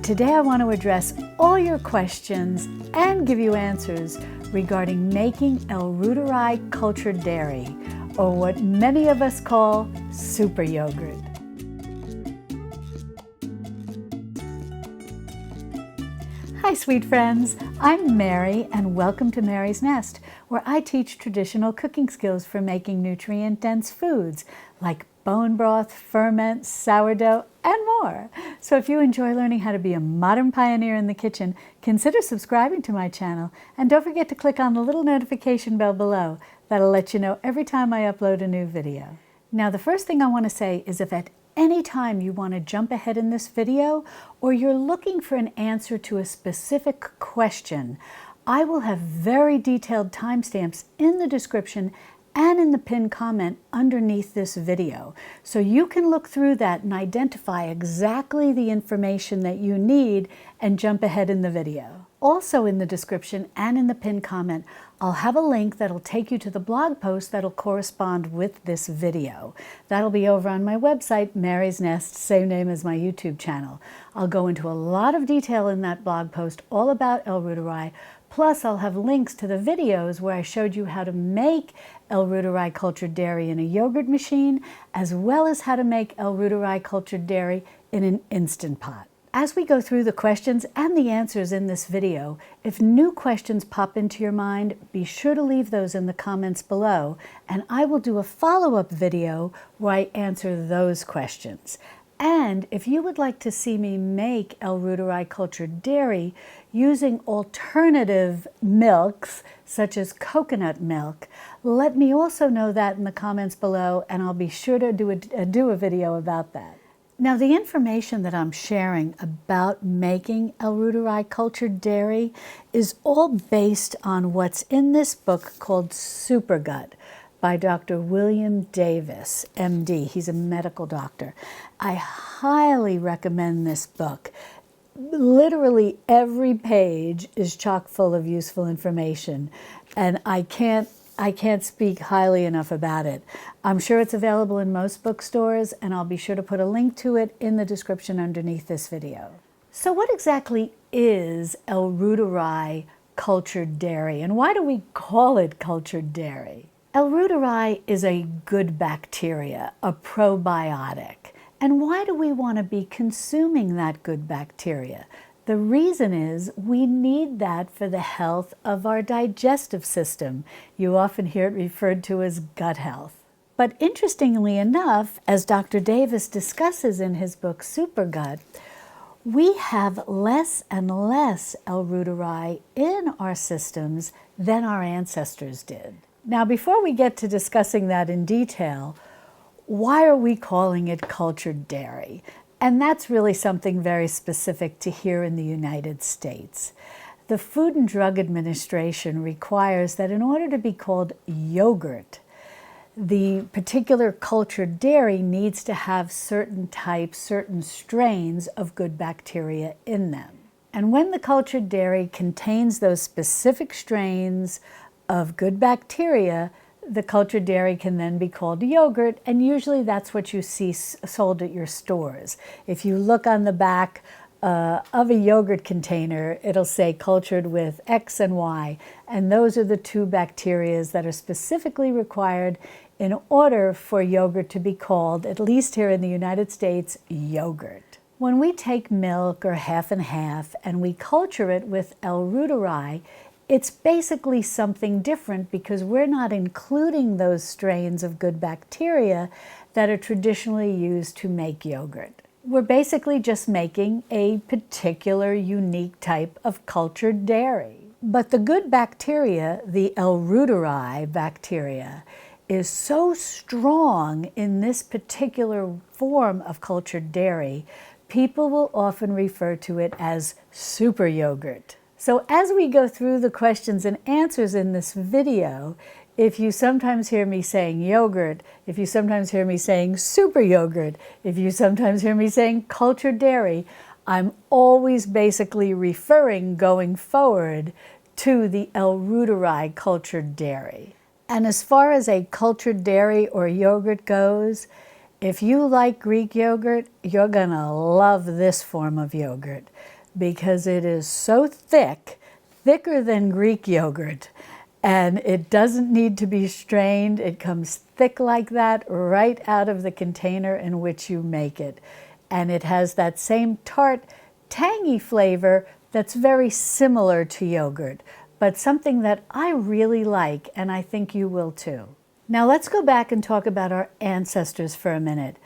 Today I want to address all your questions and give you answers regarding making El Ruderai cultured dairy, or what many of us call super yogurt. Hi sweet friends, I'm Mary and welcome to Mary's Nest, where I teach traditional cooking skills for making nutrient-dense foods like bone broth, ferment, sourdough, and more. So if you enjoy learning how to be a modern pioneer in the kitchen, consider subscribing to my channel and don't forget to click on the little notification bell below. That'll let you know every time I upload a new video. Now the first thing I want to say is if at any time you want to jump ahead in this video or you're looking for an answer to a specific question, I will have very detailed timestamps in the description and in the pinned comment underneath this video. So you can look through that and identify exactly the information that you need and jump ahead in the video. Also in the description and in the pinned comment, I'll have a link that'll take you to the blog post that'll correspond with this video. That'll be over on my website, Mary's Nest, same name as my YouTube channel. I'll go into a lot of detail in that blog post all about El Ruderai. Plus, I'll have links to the videos where I showed you how to make El Ruderai cultured dairy in a yogurt machine, as well as how to make El Ruderai cultured dairy in an Instant Pot. As we go through the questions and the answers in this video, if new questions pop into your mind, be sure to leave those in the comments below, and I will do a follow-up video where I answer those questions. And if you would like to see me make El Ruderai cultured dairy using alternative milks, such as coconut milk, let me also know that in the comments below, and I'll be sure to do a video about that. Now, the information that I'm sharing about making El Ruderai cultured dairy is all based on what's in this book called Supergut by Dr. William Davis, MD. He's a medical doctor. I highly recommend this book. Literally every page is chock full of useful information, and I can't speak highly enough about it. I'm sure it's available in most bookstores, and I'll be sure to put a link to it in the description underneath this video. So what exactly is El Ruderai cultured dairy, and why do we call it cultured dairy? El Ruderai is a good bacteria, a probiotic. And why do we want to be consuming that good bacteria? The reason is we need that for the health of our digestive system. You often hear it referred to as gut health. But interestingly enough, as Dr. Davis discusses in his book Supergut, we have less and less El Ruderai in our systems than our ancestors did. Now, before we get to discussing that in detail, why are we calling it cultured dairy? And that's really something very specific to here in the United States. The Food and Drug Administration requires that in order to be called yogurt, the particular cultured dairy needs to have certain types, certain strains of good bacteria in them. And when the cultured dairy contains those specific strains of good bacteria, the cultured dairy can then be called yogurt, and usually that's what you see sold at your stores. If you look on the back of a yogurt container, it'll say cultured with X and Y, and those are the two bacteria that are specifically required in order for yogurt to be called, at least here in the United States, yogurt. When we take milk or half and half and we culture it with El Ruderai, it's basically something different because we're not including those strains of good bacteria that are traditionally used to make yogurt. We're basically just making a particular unique type of cultured dairy. But the good bacteria, the El Ruderai bacteria, is so strong in this particular form of cultured dairy, people will often refer to it as super yogurt. So as we go through the questions and answers in this video, if you sometimes hear me saying yogurt, if you sometimes hear me saying super yogurt, if you sometimes hear me saying cultured dairy, I'm always basically referring going forward to the El Ruderai cultured dairy. And as far as a cultured dairy or yogurt goes, If you like Greek yogurt, you're gonna love this form of yogurt because it is so thick, thicker than Greek yogurt, and it doesn't need to be strained. It comes thick like that right out of the container in which you make it. And it has that same tart, tangy flavor that's very similar to yogurt, but something that I really like, and I think you will too. Now let's go back and talk about our ancestors for a minute,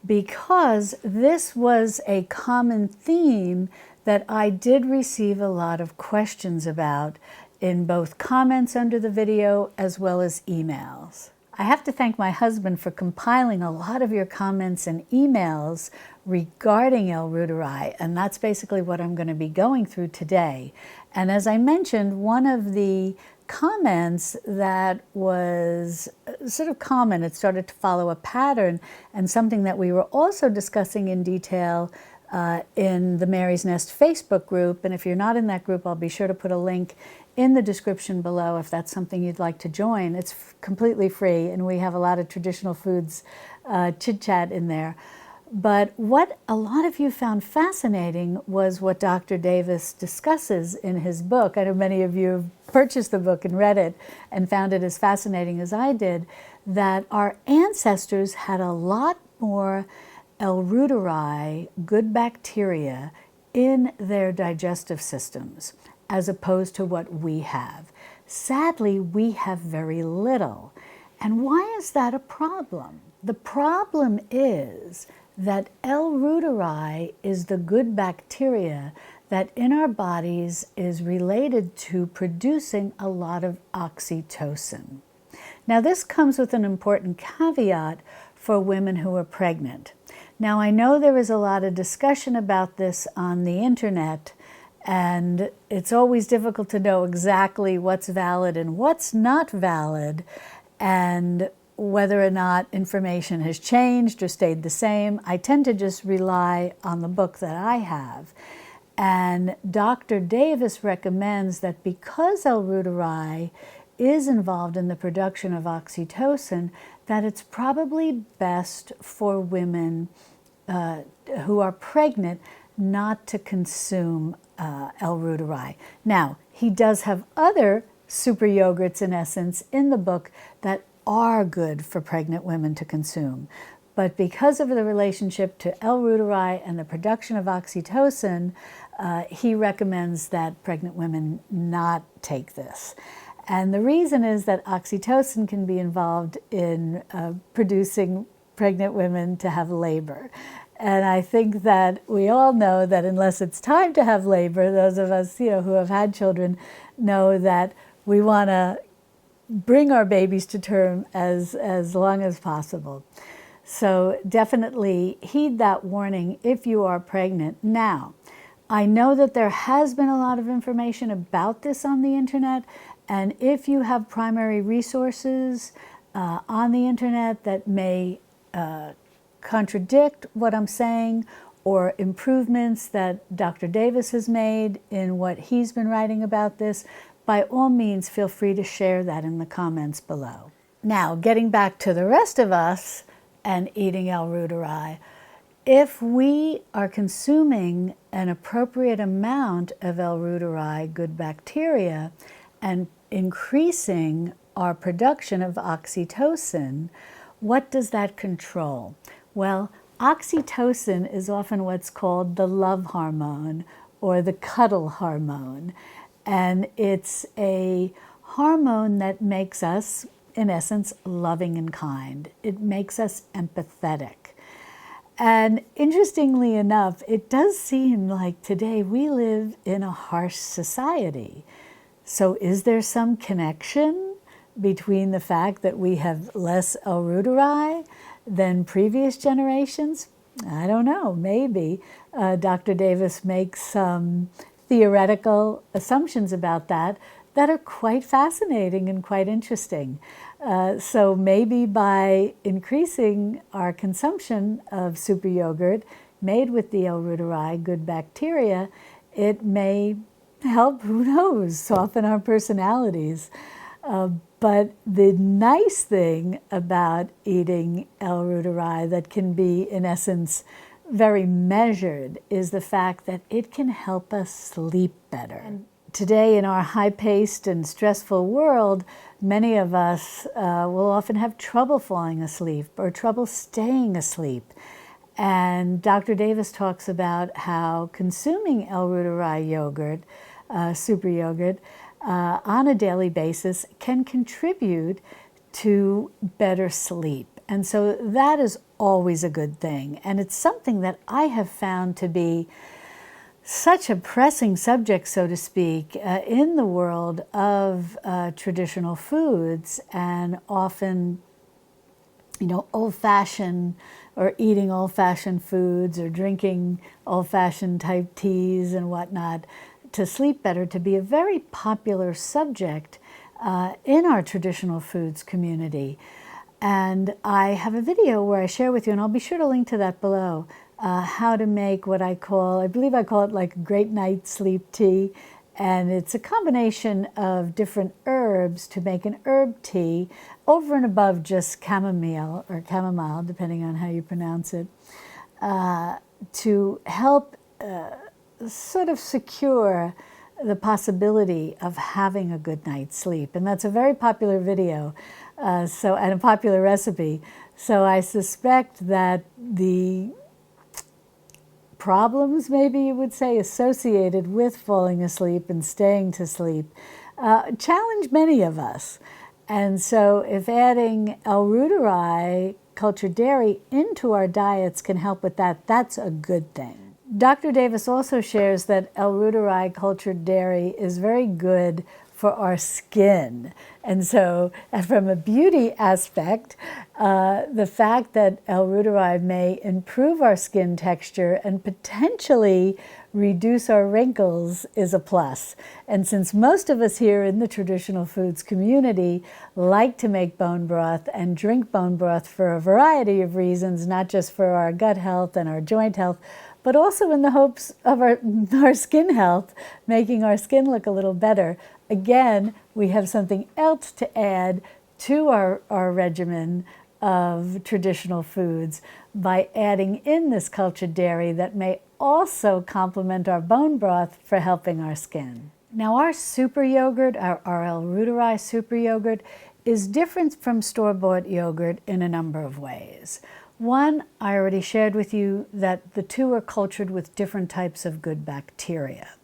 because this was a common theme that I did receive a lot of questions about in both comments under the video as well as emails. I have to thank my husband for compiling a lot of your comments and emails regarding L. reuteri, and that's basically what I'm going to be going through today. And as I mentioned, one of the comments that was sort of common, it started to follow a pattern, and something that we were also discussing in detail in the Mary's Nest Facebook group. And if you're not in that group, I'll be sure to put a link in the description below if that's something you'd like to join. It's completely free, and we have a lot of traditional foods chit-chat in there. But what a lot of you found fascinating was what Dr. Davis discusses in his book. I know many of you have purchased the book and read it and found it as fascinating as I did, that our ancestors had a lot more L. reuteri, good bacteria, in their digestive systems, as opposed to what we have. Sadly, we have very little. And why is that a problem? The problem is that L. reuteri is the good bacteria that in our bodies is related to producing a lot of oxytocin. Now, this comes with an important caveat for women who are pregnant. Now, I know there is a lot of discussion about this on the internet, and it's always difficult to know exactly what's valid and what's not valid, and whether or not information has changed or stayed the same. I tend to just rely on the book that I have. And Dr. Davis recommends that because L. reuteri is involved in the production of oxytocin, that it's probably best for women who are pregnant not to consume L. reuteri. Now, he does have other super yogurts, in essence, in the book that are good for pregnant women to consume. But because of the relationship to L. reuteri and the production of oxytocin, he recommends that pregnant women not take this. And the reason is that oxytocin can be involved in producing pregnant women to have labor. And I think that we all know that unless it's time to have labor, those of us who have had children know that we want to bring our babies to term as long as possible. So definitely heed that warning if you are pregnant. Now, I know that there has been a lot of information about this on the internet, and if you have primary resources on the internet that may contradict what I'm saying, or improvements that Dr. Davis has made in what he's been writing about this, by all means, feel free to share that in the comments below. Now, getting back to the rest of us and eating L. reuteri, if we are consuming an appropriate amount of L. reuteri, good bacteria, and increasing our production of oxytocin, what does that control? Well, oxytocin is often what's called the love hormone or the cuddle hormone. And it's a hormone that makes us, in essence, loving and kind. It makes us empathetic. And interestingly enough, it does seem like today we live in a harsh society. So is there some connection between the fact that we have less L. reuteri than previous generations? I don't know, maybe. Dr. Davis makes some theoretical assumptions about that are quite fascinating and quite interesting. So maybe by increasing our consumption of super yogurt made with the L. reuteri, good bacteria, it may help, who knows, soften our personalities. But the nice thing about eating L-reuteri that can be, in essence, very measured is the fact that it can help us sleep better. And today, in our high-paced and stressful world, many of us will often have trouble falling asleep or trouble staying asleep. And Dr. Davis talks about how consuming L-reuteri yogurt, super yogurt, on a daily basis can contribute to better sleep. And so that is always a good thing. And it's something that I have found to be such a pressing subject, so to speak, in the world of traditional foods, and often, old-fashioned or eating old-fashioned foods or drinking old-fashioned type teas and whatnot to sleep better, to be a very popular subject in our traditional foods community. And I have a video where I share with you, and I'll be sure to link to that below, how to make what I believe I call it like a great night sleep tea. And it's a combination of different herbs to make an herb tea over and above just chamomile, or chamomile, depending on how you pronounce it, to help sort of secure the possibility of having a good night's sleep. And that's a very popular video, and a popular recipe. So I suspect that the problems, maybe you would say, associated with falling asleep and staying to sleep challenge many of us. And so if adding L-reuteri, cultured dairy, into our diets can help with that, that's a good thing. Dr. Davis also shares that L-reuteri cultured dairy is very good for our skin. And so from a beauty aspect, the fact that L-reuteri may improve our skin texture and potentially reduce our wrinkles is a plus. And since most of us here in the traditional foods community like to make bone broth and drink bone broth for a variety of reasons, not just for our gut health and our joint health, but also in the hopes of our skin health, making our skin look a little better. Again, we have something else to add to our regimen of traditional foods by adding in this cultured dairy that may also complement our bone broth for helping our skin. Now, our super yogurt, our L-reuteri super yogurt, is different from store-bought yogurt in a number of ways. One, I already shared with you that the two are cultured with different types of good bacteria.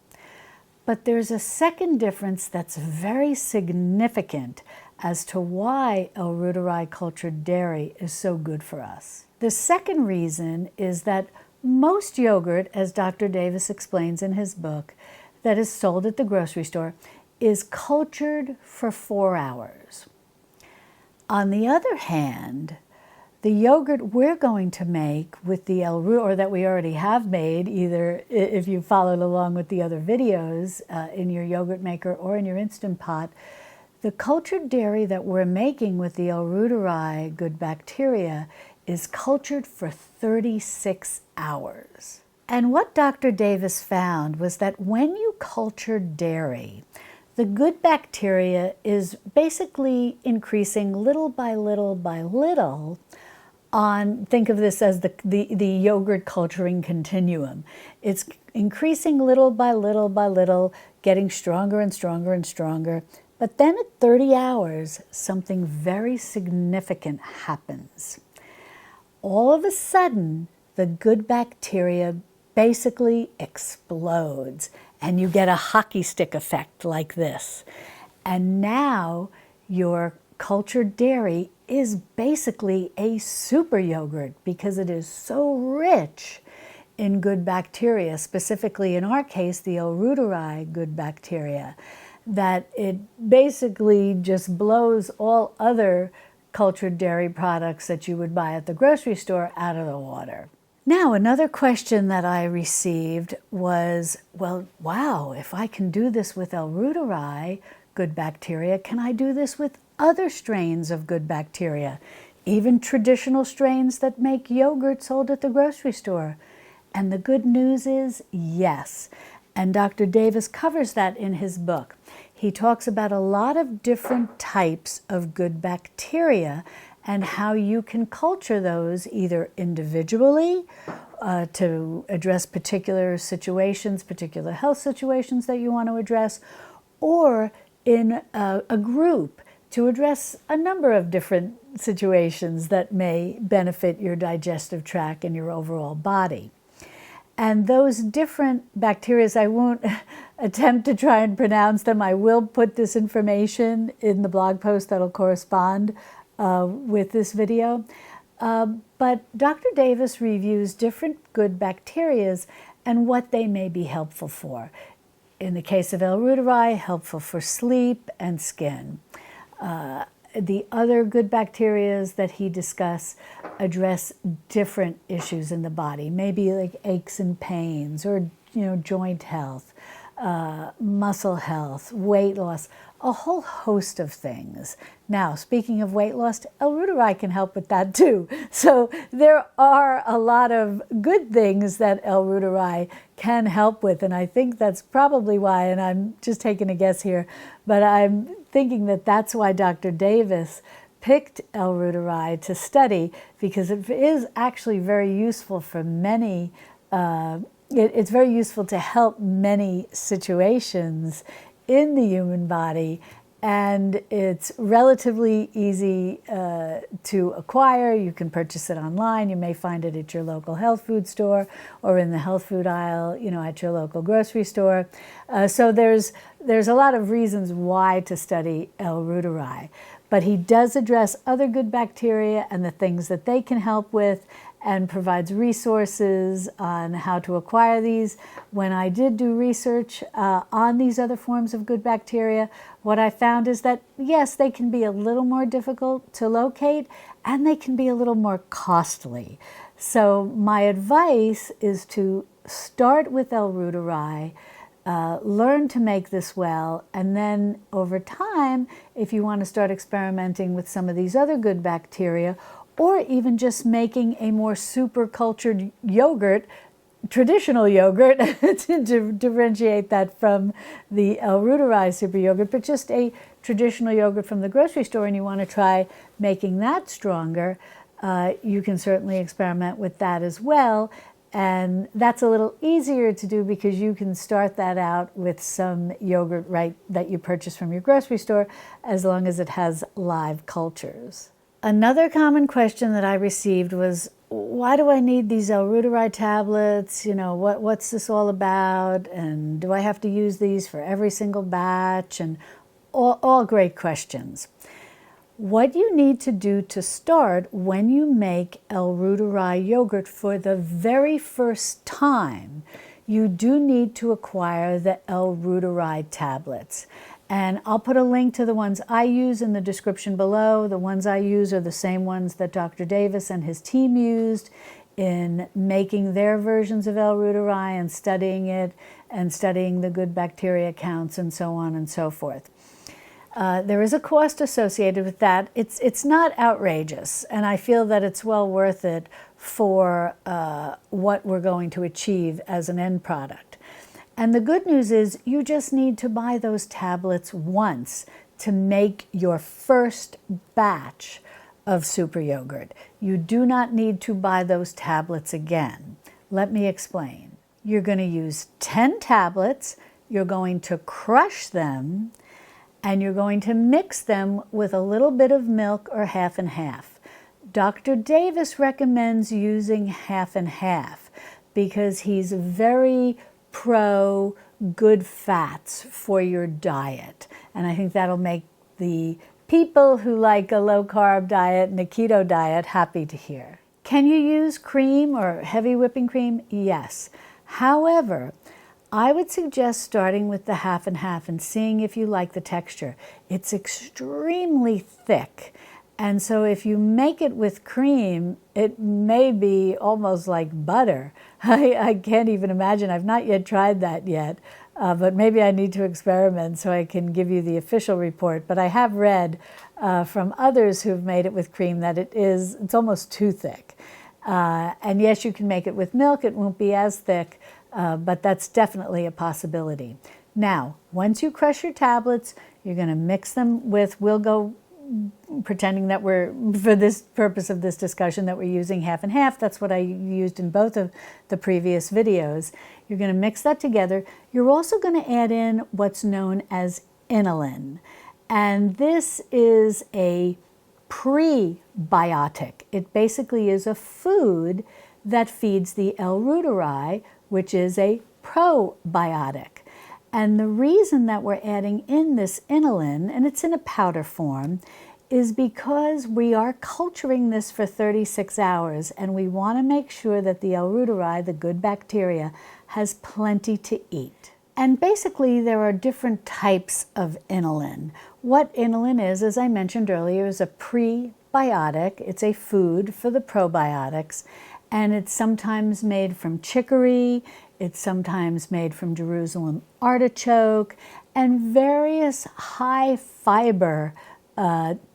But there's a second difference that's very significant as to why L-reuteri cultured dairy is so good for us. The second reason is that most yogurt, as Dr. Davis explains in his book, that is sold at the grocery store is cultured for 4 hours. On the other hand, the yogurt we're going to make with the L-reuteri, or that we already have made, either if you followed along with the other videos in your yogurt maker or in your Instant Pot, the cultured dairy that we're making with the L-reuteri good bacteria is cultured for 36 hours. And what Dr. Davis found was that when you culture dairy, the good bacteria is basically increasing little by little by little on, think of this as the yogurt culturing continuum. It's increasing little by little by little, getting stronger and stronger and stronger. But then at 30 hours, something very significant happens. All of a sudden, the good bacteria basically explodes, and you get a hockey stick effect like this. And now your cultured dairy is basically a super yogurt because it is so rich in good bacteria, specifically in our case, the L-reuteri good bacteria, that it basically just blows all other cultured dairy products that you would buy at the grocery store out of the water. Now, another question that I received was, well, wow, if I can do this with L-reuteri good bacteria, can I do this with other strains of good bacteria, even traditional strains that make yogurt sold at the grocery store? And the good news is yes. And Dr. Davis covers that in his book. he talks about a lot of different types of good bacteria and how you can culture those either individually to address particular situations, particular health situations that you want to address, or in a group to address a number of different situations that may benefit your digestive tract and your overall body. And those different bacteria, I won't attempt to try and pronounce them. I will put this information in the blog post that'll correspond with this video. But Dr. Davis reviews different good bacteria and what they may be helpful for. In the case of L. reuteri, helpful for sleep and skin. The other good bacteria that he discussed address different issues in the body, maybe like aches and pains, or joint health, muscle health, weight loss, a whole host of things. Now, speaking of weight loss, L. reuteri can help with that too. So there are a lot of good things that L. reuteri can help with, and I think that's probably why, and I'm just taking a guess here, but I'm thinking that that's why Dr. Davis picked L. reuteri to study, because it is actually very useful for many, it's very useful to help many situations in the human body, and it's relatively easy to acquire. You can purchase it online. You may find it at your local health food store or in the health food aisle, at your local grocery store. So there's a lot of reasons why to study L. reuteri. But he does address other good bacteria and the things that they can help with, and provides resources on how to acquire these. When I did do research on these other forms of good bacteria, what I found is that, yes, they can be a little more difficult to locate, and they can be a little more costly. So my advice is to start with L. reuteri, learn to make this well, and then over time, if you want to start experimenting with some of these other good bacteria, or even just making a more super cultured yogurt, traditional yogurt, to differentiate that from the L. reuteri super yogurt, but just a traditional yogurt from the grocery store, and you want to try making that stronger, you can certainly experiment with that as well. And that's a little easier to do because you can start that out with some yogurt that you purchase from your grocery store, as long as it has live cultures. Another common question that I received was, why do I need these L. reuteri tablets? What's this all about? And do I have to use these for every single batch? And all great questions. What you need to do to start when you make L. reuteri yogurt for the very first time, you do need to acquire the L. reuteri tablets. And I'll put a link to the ones I use in the description below. The ones I use are the same ones that Dr. Davis and his team used in making their versions of L. reuteri and studying it, and studying the good bacteria counts and so on and so forth. There is a cost associated with that. It's not outrageous, and I feel that it's well worth it for what we're going to achieve as an end product. And the good news is you just need to buy those tablets once to make your first batch of super yogurt. You do not need to buy those tablets again. Let me explain. You're going to use 10 tablets, you're going to crush them, and you're going to mix them with a little bit of milk or half and half. Dr. Davis recommends using half and half because he's very pro good fats for your diet. And I think that'll make the people who like a low-carb diet and a keto diet happy to hear. Can you use cream or heavy whipping cream? Yes. However, I would suggest starting with the half and half and seeing if you like the texture. It's extremely thick. And so if you make it with cream, it may be almost like butter. I can't even imagine. I've not yet tried that yet, but maybe I need to experiment so I can give you the official report. But I have read from others who've made it with cream that it's almost too thick. And yes, you can make it with milk. It won't be as thick, but that's definitely a possibility. Now, once you crush your tablets, you're going to mix them with, we'll go pretending that we're, for this purpose of this discussion, that we're using half and half. That's what I used in both of the previous videos. You're going to mix that together. You're also going to add in what's known as inulin. And this is a prebiotic. It basically is a food that feeds the L. reuteri, which is a probiotic. And the reason that we're adding in this inulin, and it's in a powder form, is because we are culturing this for 36 hours, and we want to make sure that the L. reuteri, the good bacteria, has plenty to eat. And basically, there are different types of inulin. What inulin is, as I mentioned earlier, is a prebiotic. It's a food for the probiotics, and it's sometimes made from chicory, it's sometimes made from Jerusalem artichoke, and various high fiber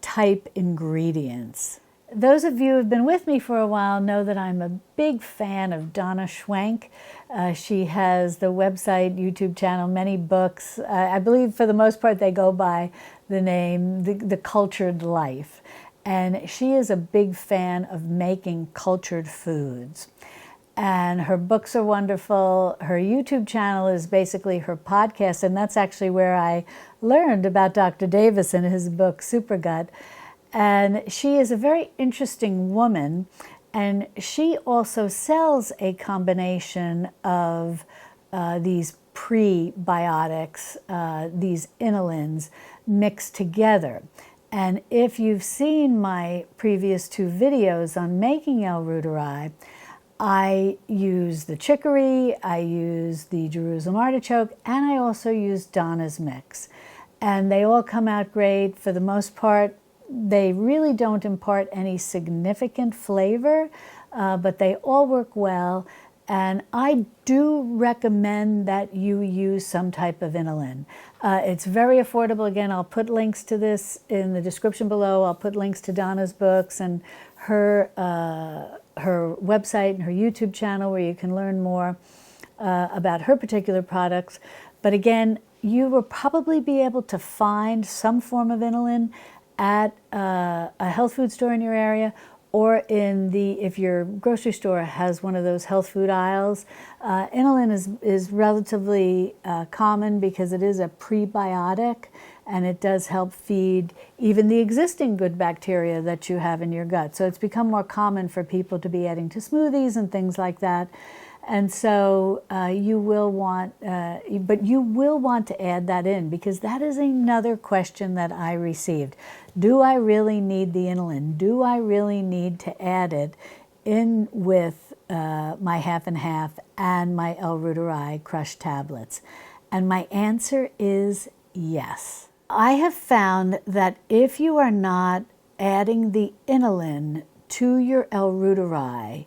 type ingredients. Those of you who have been with me for a while know that I'm a big fan of Donna Schwenk. She has the website, YouTube channel, many books. I believe for the most part they go by the name The Cultured Life. And she is a big fan of making cultured foods. And her books are wonderful. Her YouTube channel is basically her podcast, and that's actually where I learned about Dr. Davis and his book, Supergut. And she is a very interesting woman, and she also sells a combination of these prebiotics, these inulins, mixed together. And if you've seen my previous two videos on making L. reuteri, I use the chicory, I use the Jerusalem artichoke, and I also use Donna's mix. And they all come out great. For the most part, they really don't impart any significant flavor, but they all work well. And I do recommend that you use some type of inulin. It's very affordable. Again, I'll put links to this in the description below. I'll put links to Donna's books and her website and her YouTube channel where you can learn more about her particular products. But again, you will probably be able to find some form of inulin at a health food store in your area, or if your grocery store has one of those health food aisles. Inulin is relatively common because it is a prebiotic, and it does help feed even the existing good bacteria that you have in your gut. So it's become more common for people to be adding to smoothies and things like that. And so you will want to add that in, because that is another question that I received. Do I really need the inulin? Do I really need to add it in with my half and half and my L. reuteri crushed tablets? And my answer is yes. I have found that if you are not adding the inulin to your L. reuteri,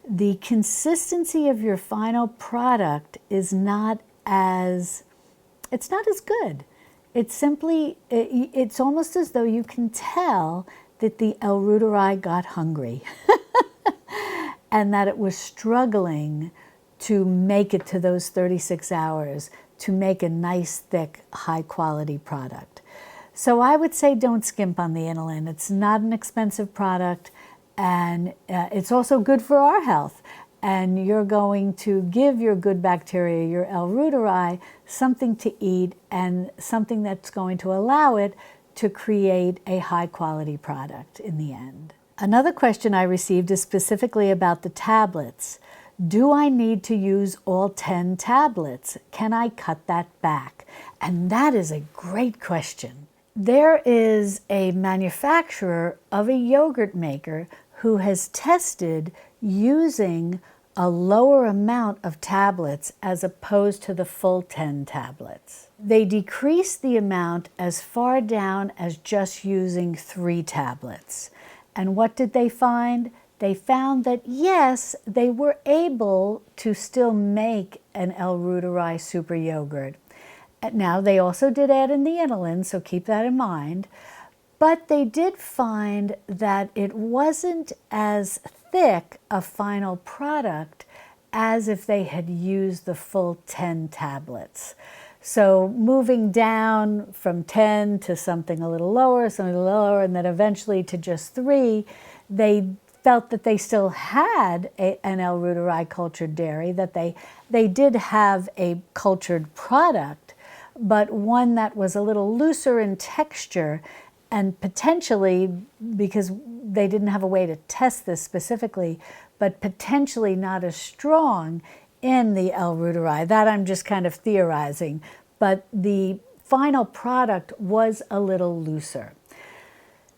the consistency of your final product is not as good. It's simply, it's almost as though you can tell that the L. reuteri got hungry and that it was struggling to make it to those 36 hours to make a nice, thick, high-quality product. So I would say don't skimp on the inulin. It's not an expensive product, and it's also good for our health. And you're going to give your good bacteria, your L. reuteri, something to eat and something that's going to allow it to create a high-quality product in the end. Another question I received is specifically about the tablets. Do I need to use all 10 tablets? Can I cut that back? And that is a great question. There is a manufacturer of a yogurt maker who has tested using a lower amount of tablets as opposed to the full 10 tablets. They decreased the amount as far down as just using 3 tablets. And what did they find? They found that, yes, they were able to still make an L. reuteri super yogurt. Now, they also did add in the inulin, so keep that in mind. But they did find that it wasn't as thick a final product as if they had used the full 10 tablets. So moving down from 10 to something a little lower, and then eventually to just 3, they felt that they still had an El Ruderai cultured dairy, that they did have a cultured product, but one that was a little looser in texture, and potentially, because they didn't have a way to test this specifically, but potentially not as strong in the El Ruderai. That I'm just kind of theorizing, but the final product was a little looser.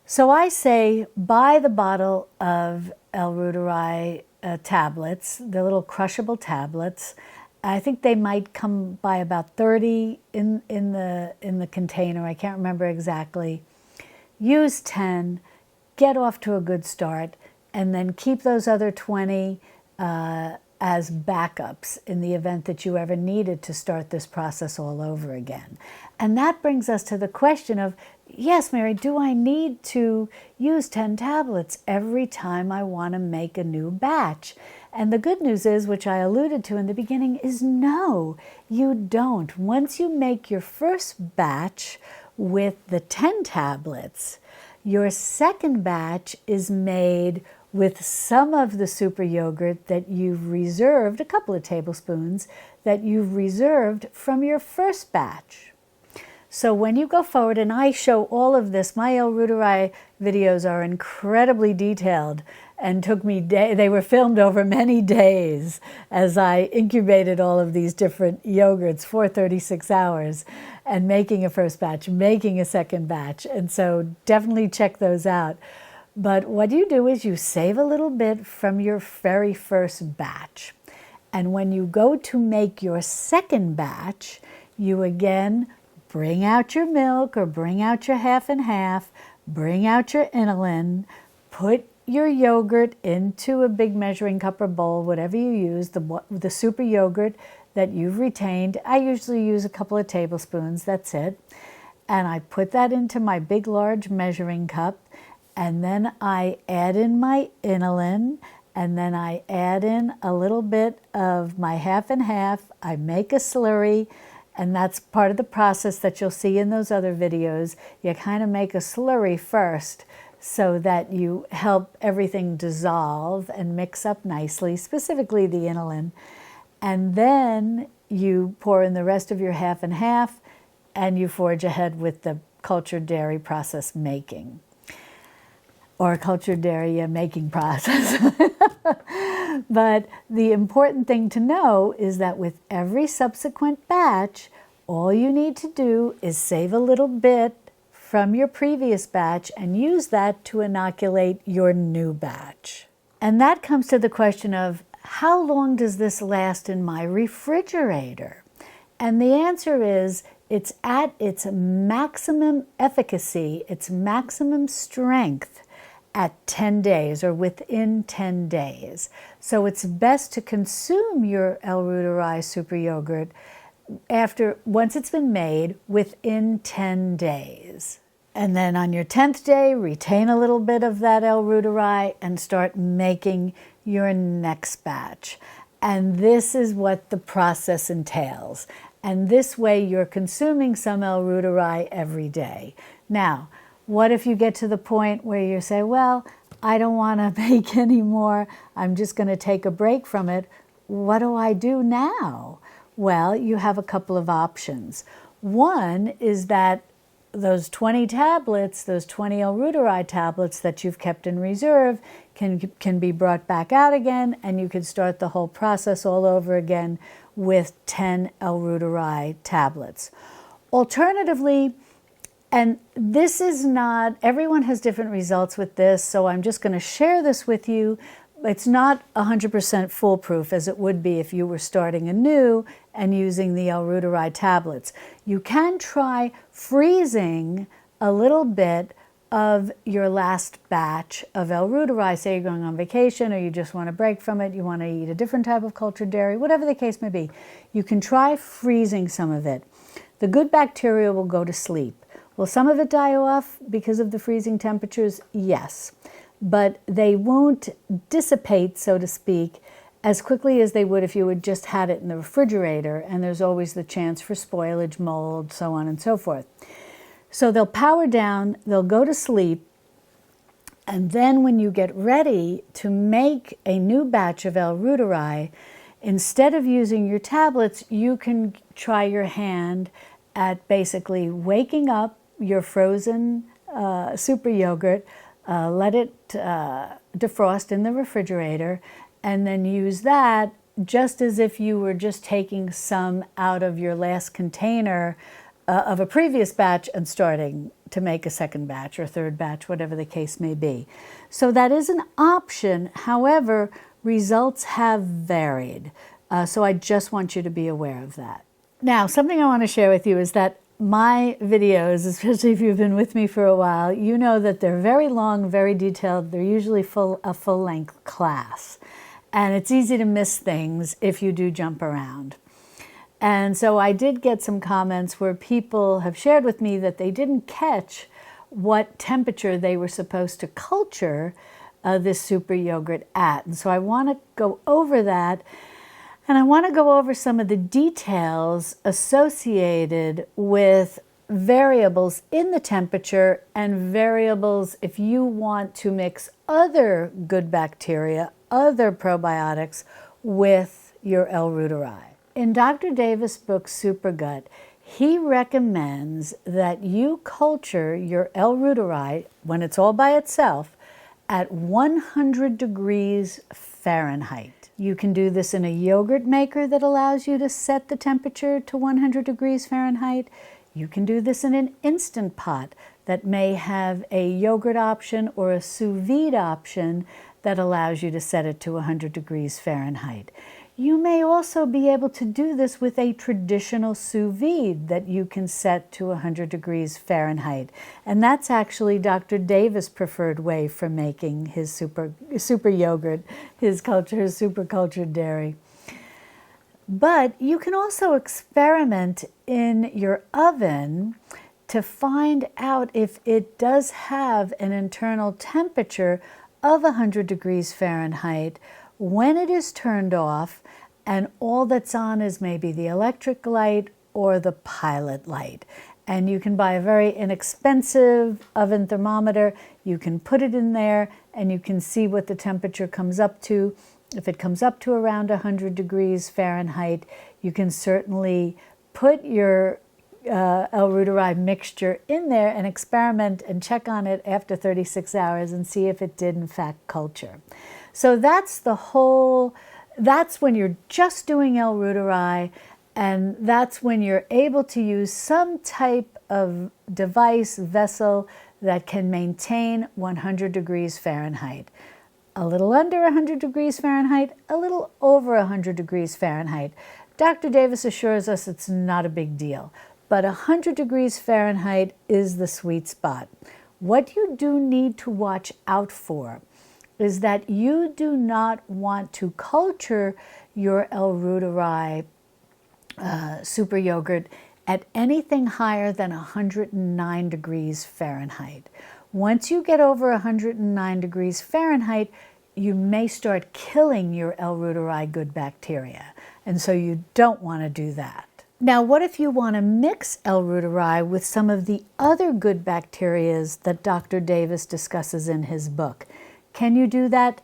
So I say buy the bottle of El Ruderai tablets, the little crushable tablets. I think they might come by about 30 in the container. I can't remember exactly. Use 10, get off to a good start, and then keep those other 20 as backups in the event that you ever needed to start this process all over again. And that brings us to the question of, yes, Mary, do I need to use 10 tablets every time I want to make a new batch? And the good news is, which I alluded to in the beginning, is no, you don't. Once you make your first batch with the 10 tablets, your second batch is made with some of the super yogurt that you've reserved, a couple of tablespoons, that you've reserved from your first batch. So when you go forward, and I show all of this, my El Ruderai videos are incredibly detailed and took me they were filmed over many days as I incubated all of these different yogurts for 36 hours and making a first batch, making a second batch. And so definitely check those out. But what you do is you save a little bit from your very first batch. And when you go to make your second batch, you again bring out your milk or bring out your half and half, bring out your inulin, put your yogurt into a big measuring cup or bowl, whatever you use, the super yogurt that you've retained. I usually use a couple of tablespoons, that's it. And I put that into my big, large measuring cup, and then I add in my inulin, and then I add in a little bit of my half and half. I make a slurry, and that's part of the process that you'll see in those other videos. You kind of make a slurry first so that you help everything dissolve and mix up nicely, specifically the inulin. And then you pour in the rest of your half and half, and you forge ahead with the cultured dairy process making, or cultured dairy making process. But the important thing to know is that with every subsequent batch, all you need to do is save a little bit from your previous batch and use that to inoculate your new batch. And that comes to the question of, how long does this last in my refrigerator? And the answer is, it's at its maximum efficacy, its maximum strength at 10 days or within 10 days. So it's best to consume your El Ruderai super yogurt once it's been made within 10 days. And then on your 10th day, retain a little bit of that El Ruderai and start making your next batch. And this is what the process entails. And this way you're consuming some El Ruderai every day. Now, what if you get to the point where you say, well, I don't want to bake anymore, I'm just going to take a break from it. What do I do now? Well, you have a couple of options. One is that those 20 tablets, those 20 El Ruderai tablets that you've kept in reserve can be brought back out again, and you can start the whole process all over again with 10 El Ruderai tablets. Alternatively, and this is not, everyone has different results with this, so I'm just going to share this with you. It's not 100% foolproof as it would be if you were starting anew and using the El Ruderai tablets. You can try freezing a little bit of your last batch of El Ruderai. Say you're going on vacation or you just want to break from it, you want to eat a different type of cultured dairy, whatever the case may be. You can try freezing some of it. The good bacteria will go to sleep. Will some of it die off because of the freezing temperatures? Yes. But they won't dissipate, so to speak, as quickly as they would if you had just had it in the refrigerator, and there's always the chance for spoilage, mold, so on and so forth. So they'll power down, they'll go to sleep, and then when you get ready to make a new batch of L-Reuteri, instead of using your tablets, you can try your hand at basically waking up your frozen super yogurt, let it defrost in the refrigerator, and then use that just as if you were just taking some out of your last container of a previous batch and starting to make a second batch or third batch, whatever the case may be. So that is an option. However, results have varied. So I just want you to be aware of that. Now, something I want to share with you is that my videos, especially if you've been with me for a while, you know that they're very long, very detailed. They're usually a full-length class. And it's easy to miss things if you do jump around. And so I did get some comments where people have shared with me that they didn't catch what temperature they were supposed to culture this super yogurt at. And so I want to go over that, and I want to go over some of the details associated with variables in the temperature and variables if you want to mix other good bacteria, other probiotics with your L-Reuteri. In Dr. Davis' book, Supergut, he recommends that you culture your L-Reuteri, when it's all by itself, at 100 degrees Fahrenheit. You can do this in a yogurt maker that allows you to set the temperature to 100 degrees Fahrenheit. You can do this in an Instant Pot that may have a yogurt option or a sous vide option that allows you to set it to 100 degrees Fahrenheit. You may also be able to do this with a traditional sous vide that you can set to 100 degrees Fahrenheit. And that's actually Dr. Davis' preferred way for making his super yogurt, his super cultured dairy. But you can also experiment in your oven to find out if it does have an internal temperature of 100 degrees Fahrenheit when it is turned off and all that's on is maybe the electric light or the pilot light. And you can buy a very inexpensive oven thermometer. You can put it in there and you can see what the temperature comes up to. If it comes up to around 100 degrees Fahrenheit, you can certainly put your L-Reuteri mixture in there and experiment and check on it after 36 hours and see if it did in fact culture. So that's when you're just doing L-Reuteri, and that's when you're able to use some type of device, vessel, that can maintain 100 degrees Fahrenheit. A little under 100 degrees Fahrenheit, a little over 100 degrees Fahrenheit. Dr. Davis assures us it's not a big deal, but 100 degrees Fahrenheit is the sweet spot. What you do need to watch out for is that you do not want to culture your L-Reuteri super yogurt at anything higher than 109 degrees Fahrenheit. Once you get over 109 degrees Fahrenheit, you may start killing your L-Reuteri good bacteria, and so you don't want to do that. Now, what if you want to mix L-Reuteri with some of the other good bacterias that Dr. Davis discusses in his book? Can you do that?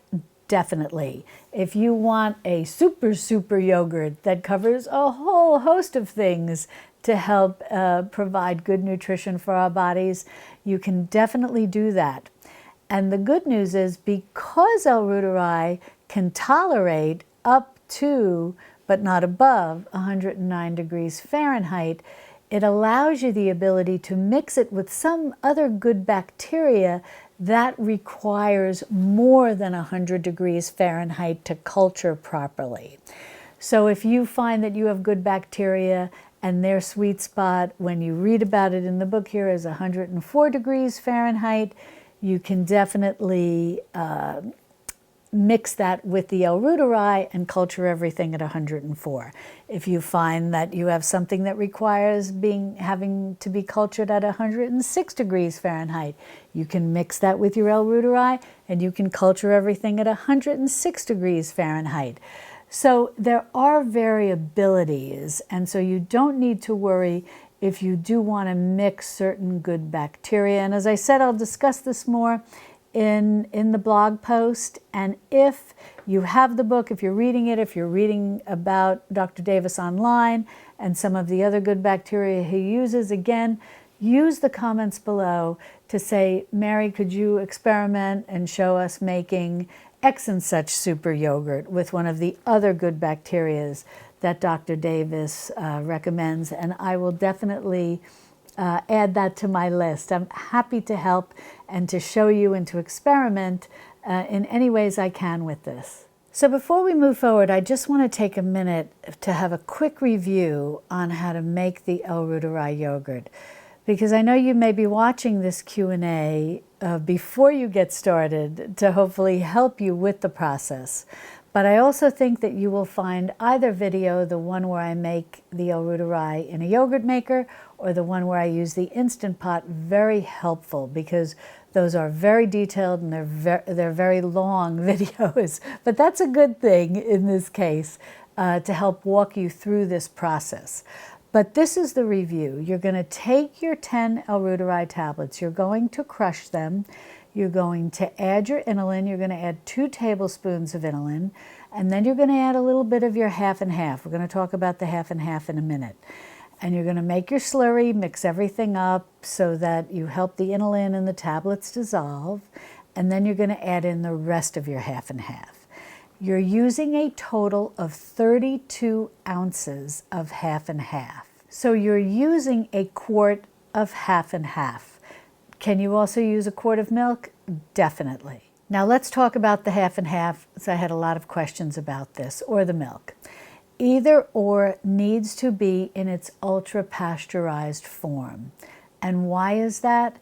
Definitely. If you want a super yogurt that covers a whole host of things to help provide good nutrition for our bodies, you can definitely do that. And the good news is, because L-Reuteri can tolerate up to, but not above, 109 degrees Fahrenheit, it allows you the ability to mix it with some other good bacteria that requires more than 100 degrees Fahrenheit to culture properly. So if you find that you have good bacteria and their sweet spot, when you read about it in the book here, is 104 degrees Fahrenheit, you can definitely mix that with the L-Reuteri and culture everything at 104. If you find that you have something that requires having to be cultured at 106 degrees Fahrenheit, you can mix that with your L-Reuteri and you can culture everything at 106 degrees Fahrenheit. So there are variabilities, and so you don't need to worry if you do want to mix certain good bacteria. And as I said, I'll discuss this more in the blog post. And if you have the book, if you're reading it, if you're reading about Dr. Davis online and some of the other good bacteria he uses, again, use the comments below to say, Mary, could you experiment and show us making X and such super yogurt with one of the other good bacterias that Dr. Davis recommends, and I will definitely add that to my list. I'm happy to help and to show you and to experiment in any ways I can with this. So before we move forward, I just want to take a minute to have a quick review on how to make the El Ruderai yogurt, because I know you may be watching this Q&A before you get started to hopefully help you with the process. But I also think that you will find either video, the one where I make the El Ruderai in a yogurt maker or the one where I use the Instant Pot, very helpful, because those are very detailed and they're very long videos. But that's a good thing in this case to help walk you through this process. But this is the review. You're going to take your 10 El Ruderai tablets, you're going to crush them, you're going to add your inulin, you're going to add 2 tablespoons of inulin, and then you're going to add a little bit of your half and half. We're going to talk about the half and half in a minute. And you're going to make your slurry, mix everything up so that you help the inulin and the tablets dissolve, and then you're going to add in the rest of your half and half. You're using a total of 32 ounces of half and half. So you're using a quart of half and half. Can you also use a quart of milk? Definitely. Now let's talk about the half and half, so I had a lot of questions about this, or the milk. Either or needs to be in its ultra pasteurized form. And why is that?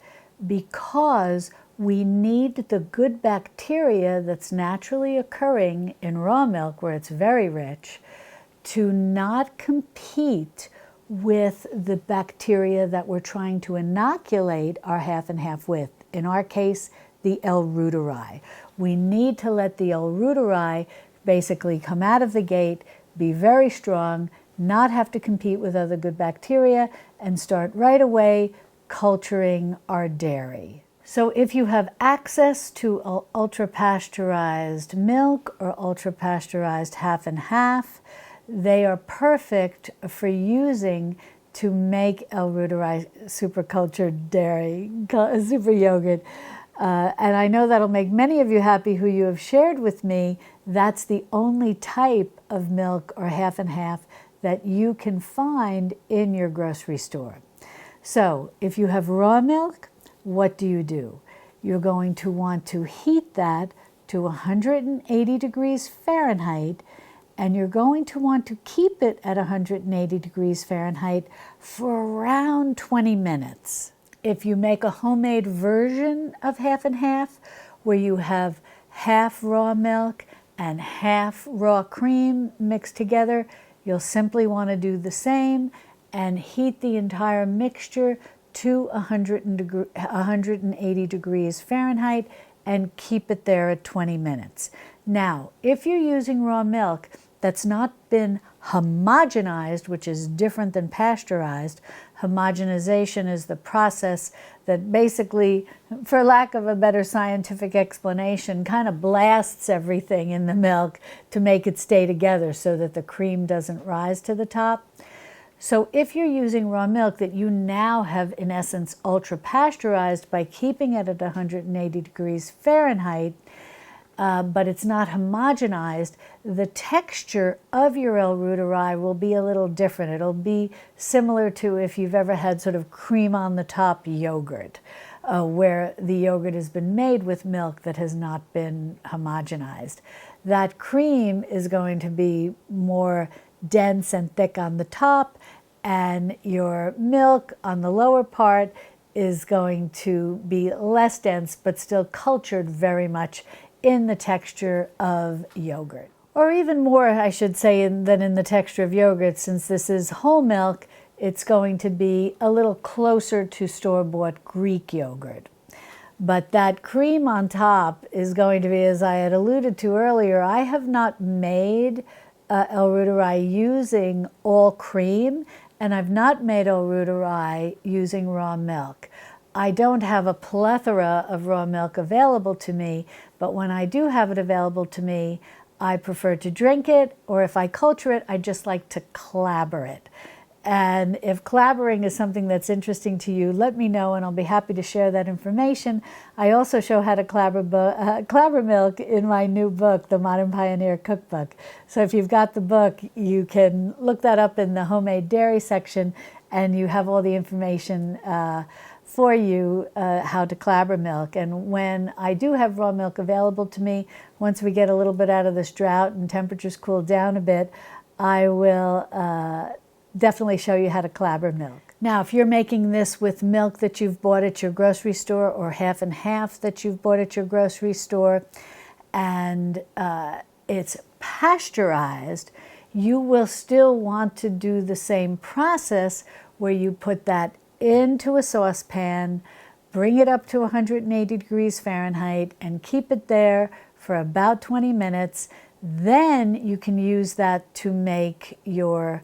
Because we need the good bacteria that's naturally occurring in raw milk, where it's very rich, to not compete with the bacteria that we're trying to inoculate our half and half with. In our case, the El Ruderai. We need to let the El Ruderai basically come out of the gate, be very strong, not have to compete with other good bacteria, and start right away culturing our dairy. So if you have access to ultra-pasteurized milk or ultra-pasteurized half and half, they are perfect for using to make El Ruderai super cultured dairy, super yogurt. And I know that'll make many of you happy who you have shared with me. That's the only type of milk or half and half that you can find in your grocery store. So if you have raw milk, what do? You're going to want to heat that to 180 degrees Fahrenheit, and you're going to want to keep it at 180 degrees Fahrenheit for around 20 minutes. If you make a homemade version of half and half, where you have half raw milk and half raw cream mixed together, you'll simply want to do the same and heat the entire mixture to 180 degrees Fahrenheit and keep it there at 20 minutes. Now, if you're using raw milk that's not been homogenized, which is different than pasteurized. Homogenization is the process that basically, for lack of a better scientific explanation, kind of blasts everything in the milk to make it stay together so that the cream doesn't rise to the top. So if you're using raw milk that you now have, in essence, ultra-pasteurized by keeping it at 180 degrees Fahrenheit, but it's not homogenized, the texture of your El Ruderai will be a little different. It'll be similar to if you've ever had sort of cream on the top yogurt, where the yogurt has been made with milk that has not been homogenized. That cream is going to be more dense and thick on the top, and your milk on the lower part is going to be less dense but still cultured very much in the texture of yogurt. Or even more, I should say, than in the texture of yogurt. Since this is whole milk, it's going to be a little closer to store-bought Greek yogurt. But that cream on top is going to be, as I had alluded to earlier, I have not made El Ruderai using all cream, and I've not made El Ruderai using raw milk. I don't have a plethora of raw milk available to me, but when I do have it available to me, I prefer to drink it, or if I culture it, I just like to clabber it. And if clabbering is something that's interesting to you, let me know and I'll be happy to share that information. I also show how to clabber milk in my new book, The Modern Pioneer Cookbook. So if you've got the book, you can look that up in the homemade dairy section and you have all the information for you how to clabber milk. And when I do have raw milk available to me, once we get a little bit out of this drought and temperatures cool down a bit, I will definitely show you how to clabber milk. Now, if you're making this with milk that you've bought at your grocery store or half and half that you've bought at your grocery store, and it's pasteurized, you will still want to do the same process where you put that into a saucepan, bring it up to 180 degrees Fahrenheit, and keep it there for about 20 minutes. Then you can use that to make your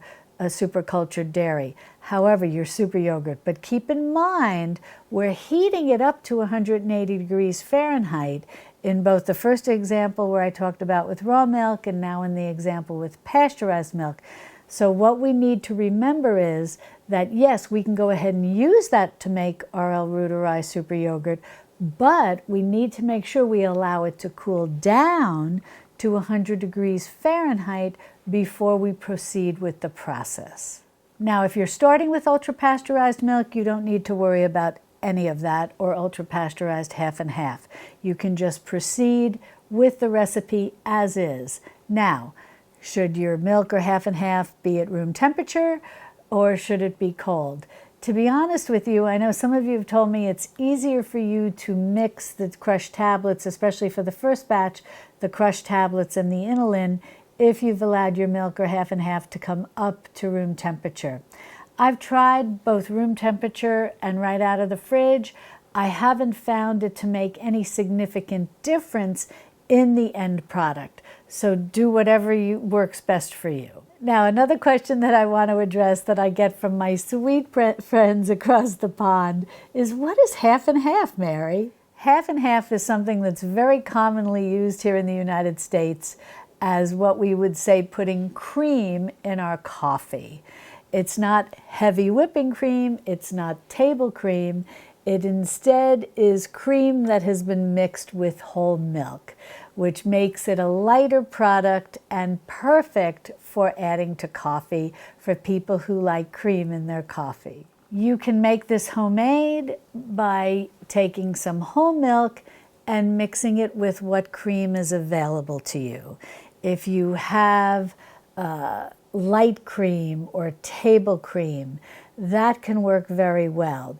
super cultured dairy. However, your super yogurt. But keep in mind, we're heating it up to 180 degrees Fahrenheit in both the first example where I talked about with raw milk and now in the example with pasteurized milk. So what we need to remember is that yes, we can go ahead and use that to make our El Ruderai super yogurt, but we need to make sure we allow it to cool down to 100 degrees Fahrenheit before we proceed with the process. Now, if you're starting with ultra-pasteurized milk, you don't need to worry about any of that, or ultra-pasteurized half and half. You can just proceed with the recipe as is. Now, should your milk or half and half be at room temperature, or should it be cold? To be honest with you, I know some of you have told me it's easier for you to mix the crushed tablets, especially for the first batch, the crushed tablets and the inulin, if you've allowed your milk or half and half to come up to room temperature. I've tried both room temperature and right out of the fridge. I haven't found it to make any significant difference in the end product. So do whatever works best for you. Now, another question that I want to address that I get from my sweet friends across the pond is, what is half and half, Mary? Half and half is something that's very commonly used here in the United States as what we would say putting cream in our coffee. It's not heavy whipping cream, it's not table cream. It instead is cream that has been mixed with whole milk, which makes it a lighter product and perfect for adding to coffee for people who like cream in their coffee. You can make this homemade by taking some whole milk and mixing it with what cream is available to you. If you have light cream or table cream, that can work very well.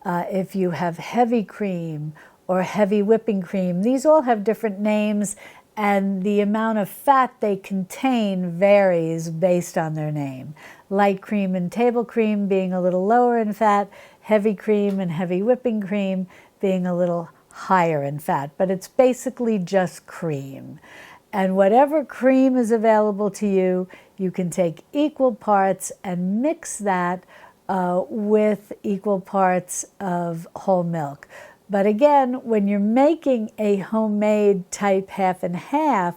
If you have heavy cream or heavy whipping cream, these all have different names, and the amount of fat they contain varies based on their name. Light cream and table cream being a little lower in fat, heavy cream and heavy whipping cream being a little higher in fat, but it's basically just cream. And whatever cream is available to you, you can take equal parts and mix that with equal parts of whole milk. But again, when you're making a homemade type half and half,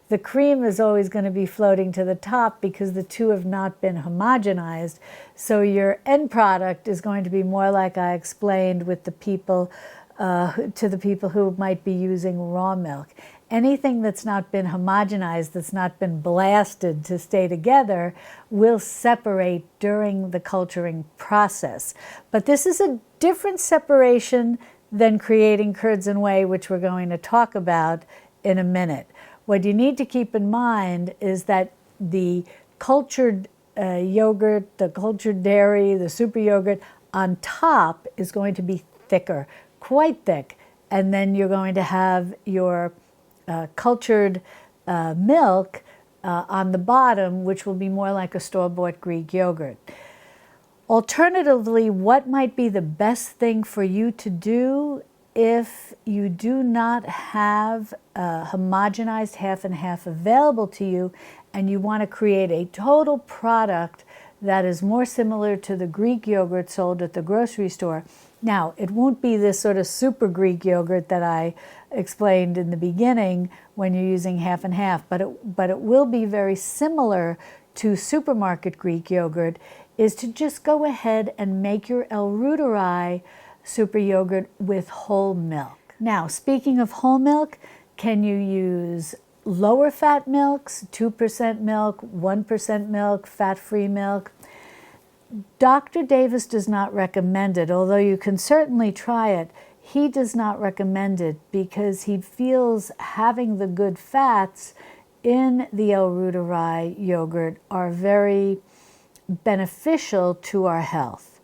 the cream is always going to be floating to the top because the two have not been homogenized. So your end product is going to be more like I explained with the people, to the people who might be using raw milk. Anything that's not been homogenized, that's not been blasted to stay together, will separate during the culturing process. But this is a different separation than creating curds and whey, which we're going to talk about in a minute. What you need to keep in mind is that the cultured yogurt, the cultured dairy, the super yogurt on top is going to be thicker, quite thick. And then you're going to have your cultured milk on the bottom, which will be more like a store-bought Greek yogurt. Alternatively, what might be the best thing for you to do if you do not have a homogenized half and half available to you and you want to create a total product that is more similar to the Greek yogurt sold at the grocery store. Now, it won't be this sort of super Greek yogurt that I explained in the beginning when you're using half and half, but it will be very similar to supermarket Greek yogurt, is to just go ahead and make your El Ruderai super yogurt with whole milk. Now, speaking of whole milk, can you use lower fat milks, 2% milk, 1% milk, fat-free milk? Dr. Davis does not recommend it, although you can certainly try it. He does not recommend it because he feels having the good fats in the El Ruderai yogurt are very beneficial to our health.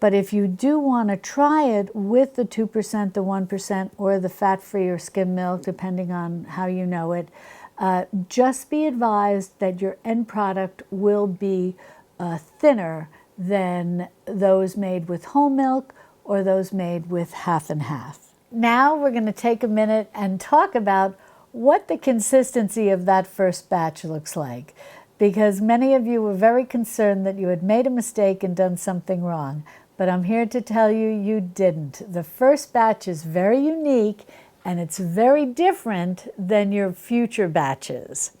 But if you do want to try it with the 2%, the 1%, or the fat-free or skim milk, depending on how you know it, just be advised that your end product will be thinner than those made with whole milk or those made with half and half. Now we're going to take a minute and talk about what the consistency of that first batch looks like, because many of you were very concerned that you had made a mistake and done something wrong. But I'm here to tell you, you didn't. The first batch is very unique and it's very different than your future batches.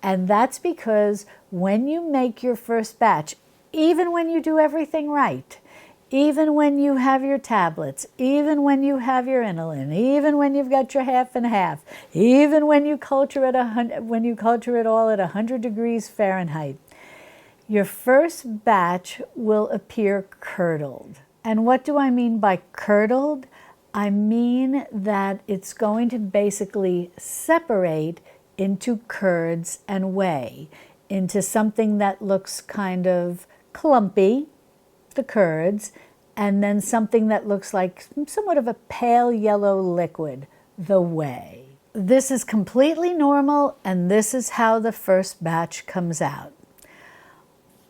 And that's because when you make your first batch, even when you do everything right, even when you have your tablets, even when you have your inulin, even when you've got your half and half, even when you culture it all at 100 degrees Fahrenheit, your first batch will appear curdled. And what do I mean by curdled? I mean that it's going to basically separate into curds and whey, into something that looks kind of clumpy, the curds, and then something that looks like somewhat of a pale yellow liquid, the whey. This is completely normal, and this is how the first batch comes out.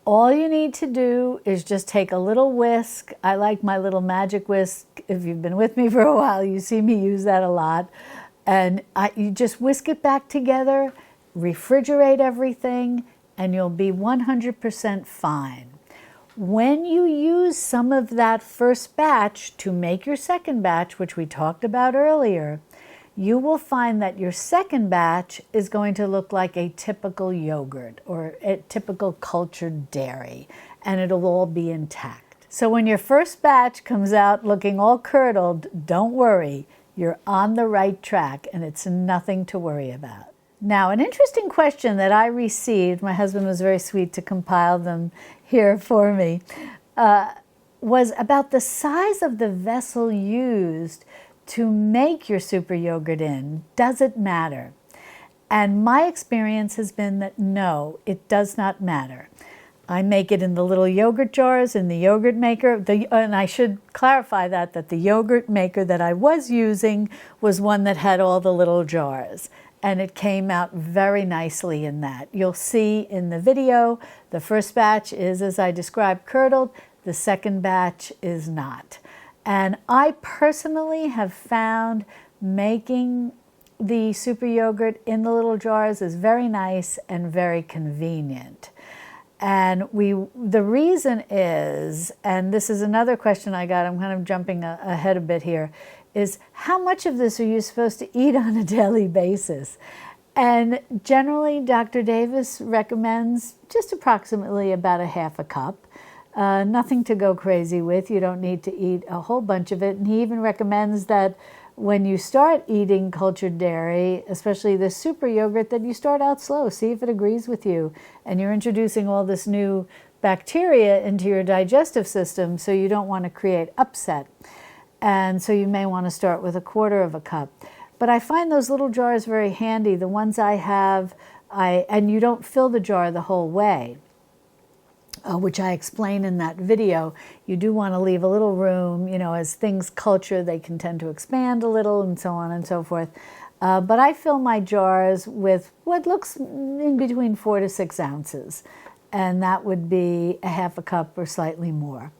All you need to do is just take a little whisk. I like my little magic whisk. If you've been with me for a while, you see me use that a lot. And you just whisk it back together, refrigerate everything, and you'll be 100% fine. When you use some of that first batch to make your second batch, which we talked about earlier, you will find that your second batch is going to look like a typical yogurt or a typical cultured dairy, and it'll all be intact. So when your first batch comes out looking all curdled, don't worry, you're on the right track and it's nothing to worry about. Now, an interesting question that I received, my husband was very sweet to compile them here for me, was about the size of the vessel used to make your super yogurt in. Does it matter? And my experience has been that no, it does not matter. I make it in the little yogurt jars in the yogurt maker. And I should clarify that the yogurt maker that I was using was one that had all the little jars. And it came out very nicely in that. You'll see in the video, the first batch is, as I described, curdled. The second batch is not. And I personally have found making the super yogurt in the little jars is very nice and very convenient. And the reason is, and this is another question I got, I'm kind of jumping ahead a bit here, is how much of this are you supposed to eat on a daily basis? And generally, Dr. Davis recommends just approximately about a half a cup. Nothing to go crazy with. You don't need to eat a whole bunch of it. And he even recommends that when you start eating cultured dairy, especially the super yogurt, that you start out slow. See if it agrees with you. And you're introducing all this new bacteria into your digestive system, so you don't want to create upset. And so you may want to start with a quarter of a cup. But I find those little jars very handy. The ones I have, and you don't fill the jar the whole way, which I explain in that video. You do want to leave a little room, as things culture, they can tend to expand a little and so on and so forth. But I fill my jars with what looks in between 4 to 6 ounces. And that would be a half a cup or slightly more.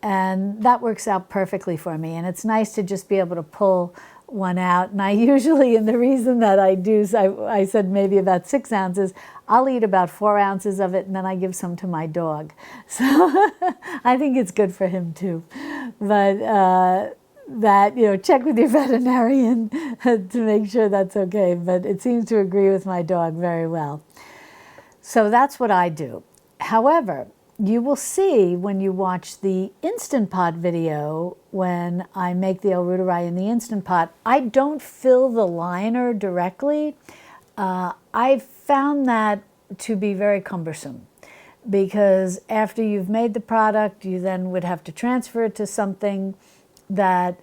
And that works out perfectly for me. And it's nice to just be able to pull one out. And I usually, and the reason that I do, I said maybe about 6 ounces, I'll eat about 4 ounces of it and then I give some to my dog. So I think it's good for him too. But that, check with your veterinarian to make sure that's okay. But it seems to agree with my dog very well. So that's what I do. However, you will see when you watch the Instant Pot video, when I make the El Ruderai in the Instant Pot, I don't fill the liner directly. I found that to be very cumbersome because after you've made the product, you then would have to transfer it to something that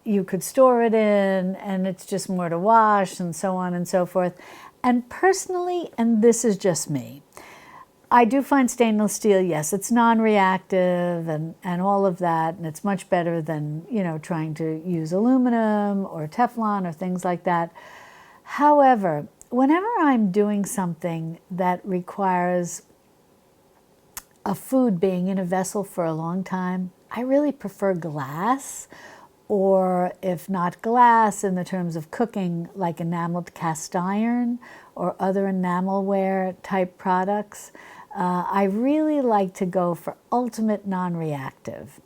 you could store it in, and it's just more to wash and so on and so forth. And personally, and this is just me, I do find stainless steel, yes, it's non-reactive and all of that, and it's much better than, trying to use aluminum or Teflon or things like that. However, whenever I'm doing something that requires a food being in a vessel for a long time, I really prefer glass, or if not glass, in the terms of cooking, like enameled cast iron or other enamelware type products. I really like to go for ultimate non-reactive.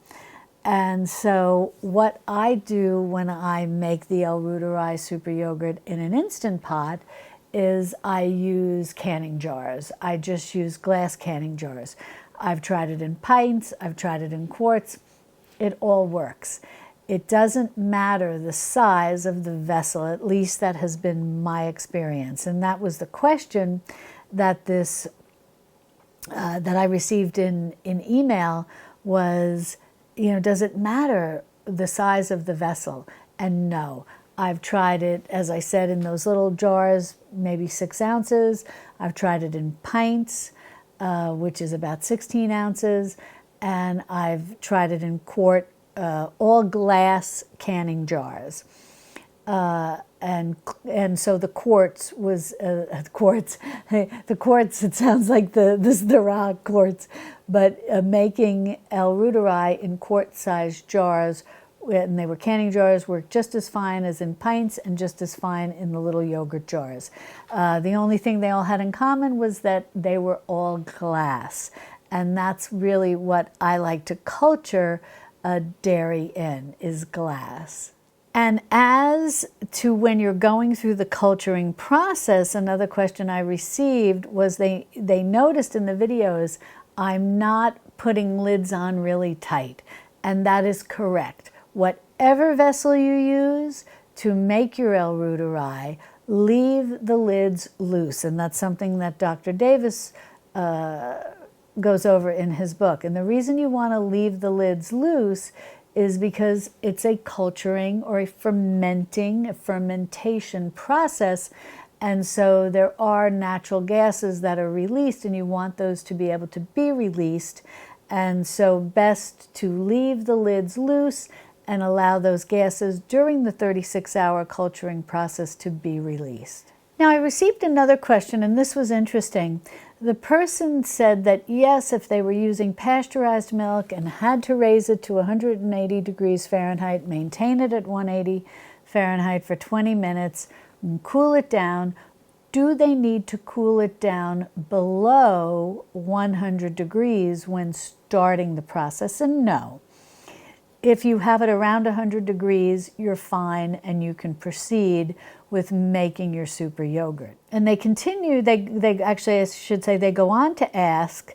And so what I do when I make the El Ruderai Super Yogurt in an Instant Pot is I use canning jars. I just use glass canning jars. I've tried it in pints, I've tried it in quarts. It all works. It doesn't matter the size of the vessel, at least that has been my experience. And that was the question that that I received in email was, does it matter the size of the vessel? And no, I've tried it, as I said, in those little jars, maybe 6 ounces. I've tried it in pints, which is about 16 ounces. And I've tried it in quart, all glass canning jars. And so the quartz was the quartz. It sounds like the raw quartz, but making El Ruderai in quart-sized jars, and they were canning jars, worked just as fine as in pints and just as fine in the little yogurt jars. The only thing they all had in common was that they were all glass, and that's really what I like to culture dairy in, is glass. And as to when you're going through the culturing process, another question I received was they noticed in the videos I'm not putting lids on really tight. And that is correct. Whatever vessel you use to make your El Ruderai, leave the lids loose. And that's something that Dr. Davis goes over in his book. And the reason you want to leave the lids loose is because it's a culturing or a fermentation process. And so there are natural gases that are released, and you want those to be able to be released. And so best to leave the lids loose and allow those gases during the 36-hour culturing process to be released. Now, I received another question, and this was interesting. The person said that yes, if they were using pasteurized milk and had to raise it to 180 degrees Fahrenheit, maintain it at 180 Fahrenheit for 20 minutes, and cool it down, do they need to cool it down below 100 degrees when starting the process? And no. If you have it around 100 degrees, you're fine and you can proceed with making your super yogurt. And they continue, they actually, I should say, they go on to ask,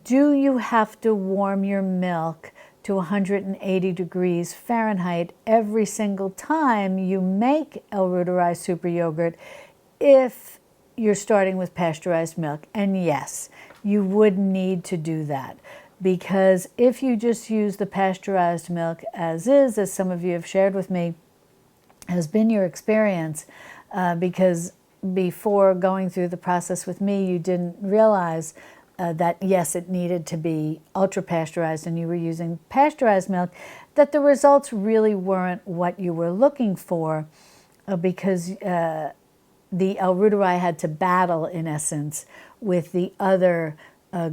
do you have to warm your milk to 180 degrees Fahrenheit every single time you make El Ruderai super yogurt if you're starting with pasteurized milk? And yes, you would need to do that. Because if you just use the pasteurized milk as is, as some of you have shared with me, has been your experience, because before going through the process with me, you didn't realize that, yes, it needed to be ultra-pasteurized and you were using pasteurized milk, that the results really weren't what you were looking for, because the El Ruderai had to battle, in essence, with the other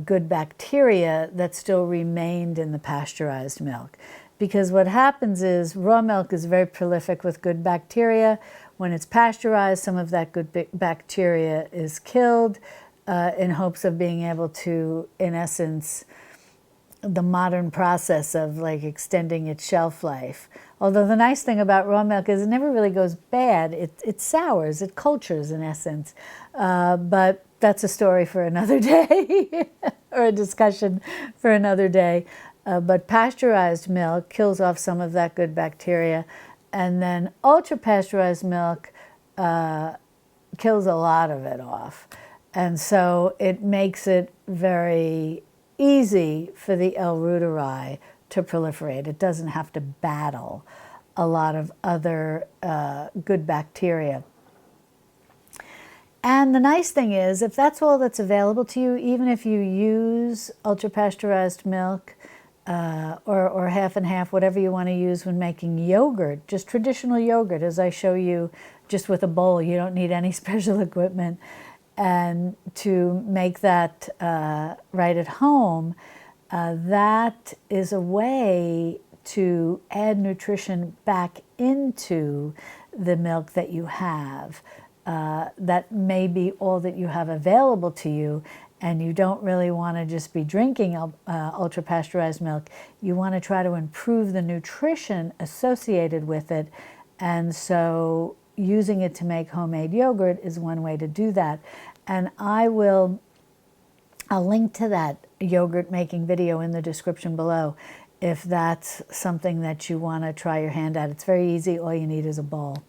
good bacteria that still remained in the pasteurized milk. because what happens is raw milk is very prolific with good bacteria. When it's pasteurized, some of that good bacteria is killed in hopes of being able to, in essence, the modern process of like extending its shelf life. Although the nice thing about raw milk is it never really goes bad. It sours, it cultures in essence. But that's a story for another day or a discussion for another day. But pasteurized milk kills off some of that good bacteria. And then ultra pasteurized milk kills a lot of it off. And so it makes it very easy for the L. reuteri to proliferate. It doesn't have to battle a lot of other good bacteria. And the nice thing is, if that's all that's available to you, even if you use ultra-pasteurized milk or half and half, whatever you want to use when making yogurt, just traditional yogurt, as I show you, just with a bowl, you don't need any special equipment. And to make that right at home, that is a way to add nutrition back into the milk that you have. That may be all that you have available to you, and you don't really want to just be drinking ultra-pasteurized milk. You want to try to improve the nutrition associated with it, and so using it to make homemade yogurt is one way to do that. And I'll link to that yogurt making video in the description below if that's something that you want to try your hand at. It's very easy. All you need is a bowl.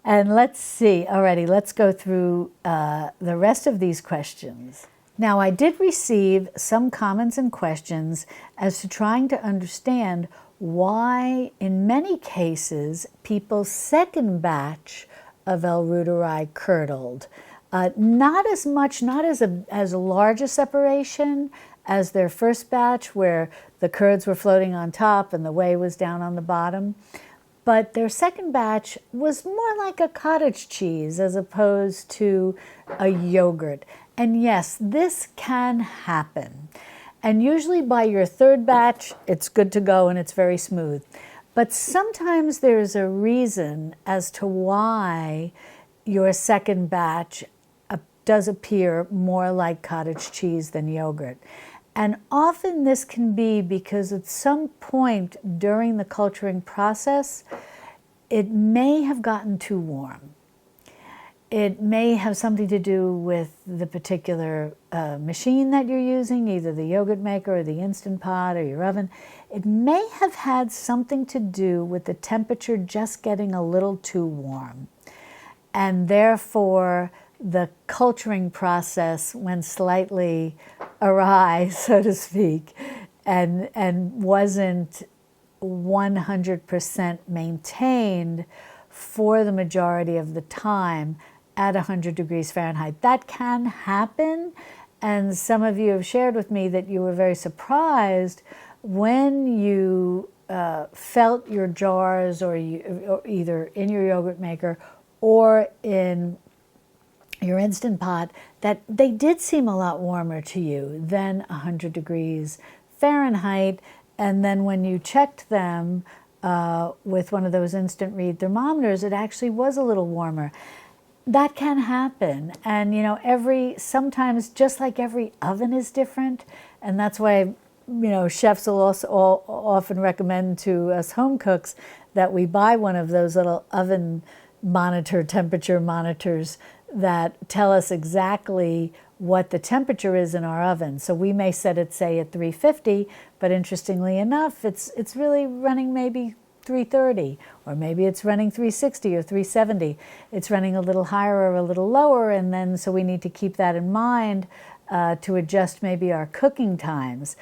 And let's see. Alrighty, let's go through the rest of these questions. Now, I did receive some comments and questions as to trying to understand why, in many cases, people's second batch of L. reuteri curdled. Not as much, not as large a separation as their first batch, where the curds were floating on top and the whey was down on the bottom. But their second batch was more like a cottage cheese as opposed to a yogurt. And yes, this can happen. And usually by your third batch, it's good to go and it's very smooth. But sometimes there's a reason as to why your second batch does appear more like cottage cheese than yogurt. And often this can be because at some point during the culturing process, it may have gotten too warm. It may have something to do with the particular machine that you're using, either the yogurt maker or the Instant Pot or your oven. It may have had something to do with the temperature just getting a little too warm. And therefore, the culturing process went slightly awry, so to speak, and wasn't 100% maintained for the majority of the time at 100 degrees Fahrenheit. That can happen, and some of you have shared with me that you were very surprised when you felt your jars or either in your yogurt maker or in your Instant Pot, that they did seem a lot warmer to you than 100 degrees Fahrenheit. And then when you checked them with one of those instant read thermometers, it actually was a little warmer. That can happen. And you know, sometimes just like every oven is different, and that's why chefs will also often recommend to us home cooks that we buy one of those little oven temperature monitors that tell us exactly what the temperature is in our oven. So we may set it, say, at 350, but interestingly enough, it's really running maybe 330, or maybe it's running 360 or 370. It's running a little higher or a little lower, and then so we need to keep that in mind to adjust maybe our cooking times.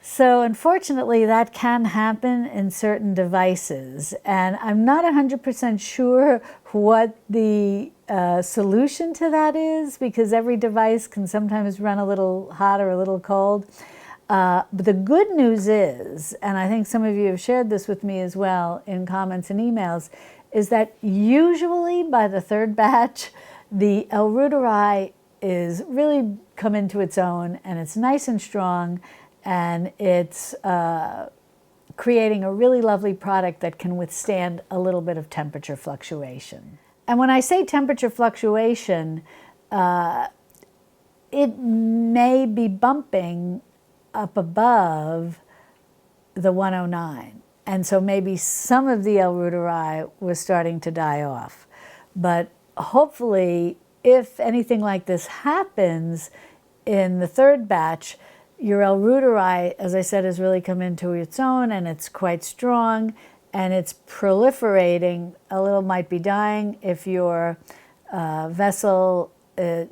So unfortunately, that can happen in certain devices. And I'm not 100% sure what the solution to that is, because every device can sometimes run a little hot or a little cold. But the good news is, and I think some of you have shared this with me as well in comments and emails, is that usually by the third batch, the L. reuteri is really come into its own, and it's nice and strong, and it's creating a really lovely product that can withstand a little bit of temperature fluctuation. And when I say temperature fluctuation, it may be bumping up above the 109. And so maybe some of the L. reuteri was starting to die off. But hopefully, if anything like this happens in the third batch, your L. reuteri, as I said, has really come into its own, and it's quite strong, and it's proliferating. A little might be dying if your vessel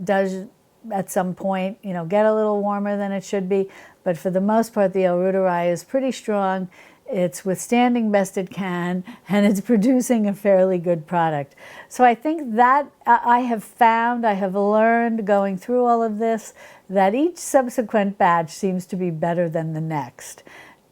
does at some point, get a little warmer than it should be. But for the most part, the L. reuteri is pretty strong. It's withstanding best it can, and it's producing a fairly good product. So I think that I have learned going through all of this that each subsequent batch seems to be better than the next.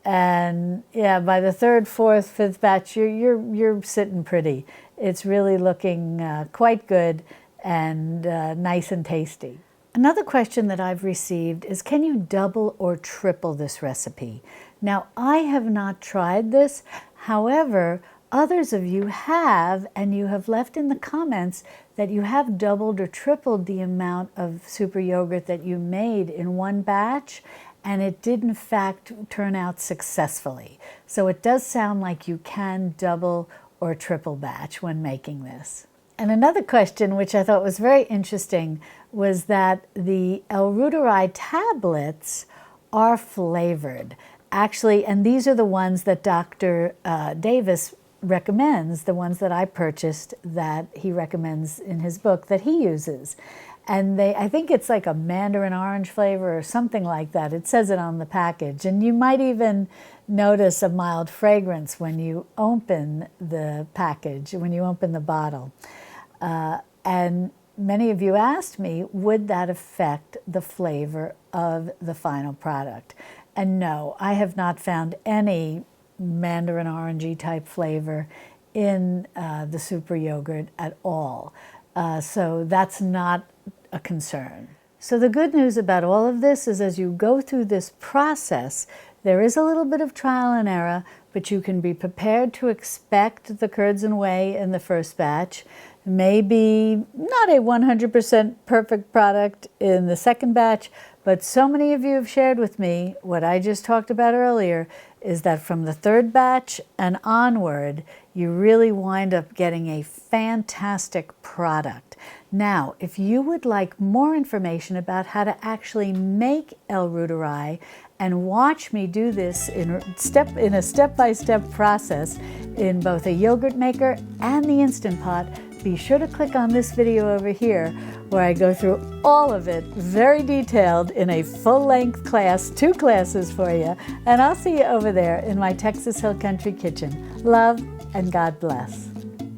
And yeah, by the third, fourth, fifth batch, you're sitting pretty. It's really looking quite good and nice and tasty. Another question that I've received is, can you double or triple this recipe? Now, I have not tried this. However, others of you have, and you have left in the comments that you have doubled or tripled the amount of super yogurt that you made in one batch, and it did in fact turn out successfully. So it does sound like you can double or triple batch when making this. And another question, which I thought was very interesting, was that the L. reuteri tablets are flavored. Actually, and these are the ones that Dr. Davis recommends, the ones that I purchased that he recommends in his book that he uses. And I think it's like a mandarin orange flavor or something like that. It says it on the package. And you might even notice a mild fragrance when you open the package, when you open the bottle. And many of you asked me, would that affect the flavor of the final product? And no, I have not found any mandarin orangey type flavor in the super yogurt at all. So that's not a concern. So the good news about all of this is, as you go through this process, there is a little bit of trial and error, but you can be prepared to expect the curds and whey in the first batch. Maybe not a 100% perfect product in the second batch, but so many of you have shared with me what I just talked about earlier, is that from the third batch and onward, you really wind up getting a fantastic product. Now, if you would like more information about how to actually make L. reuteri and watch me do this in a step-by-step process in both a yogurt maker and the Instant Pot, be sure to click on this video over here where I go through all of it, very detailed, in a full-length class, 2 classes for you. And I'll see you over there in my Texas Hill Country kitchen. Love and God bless.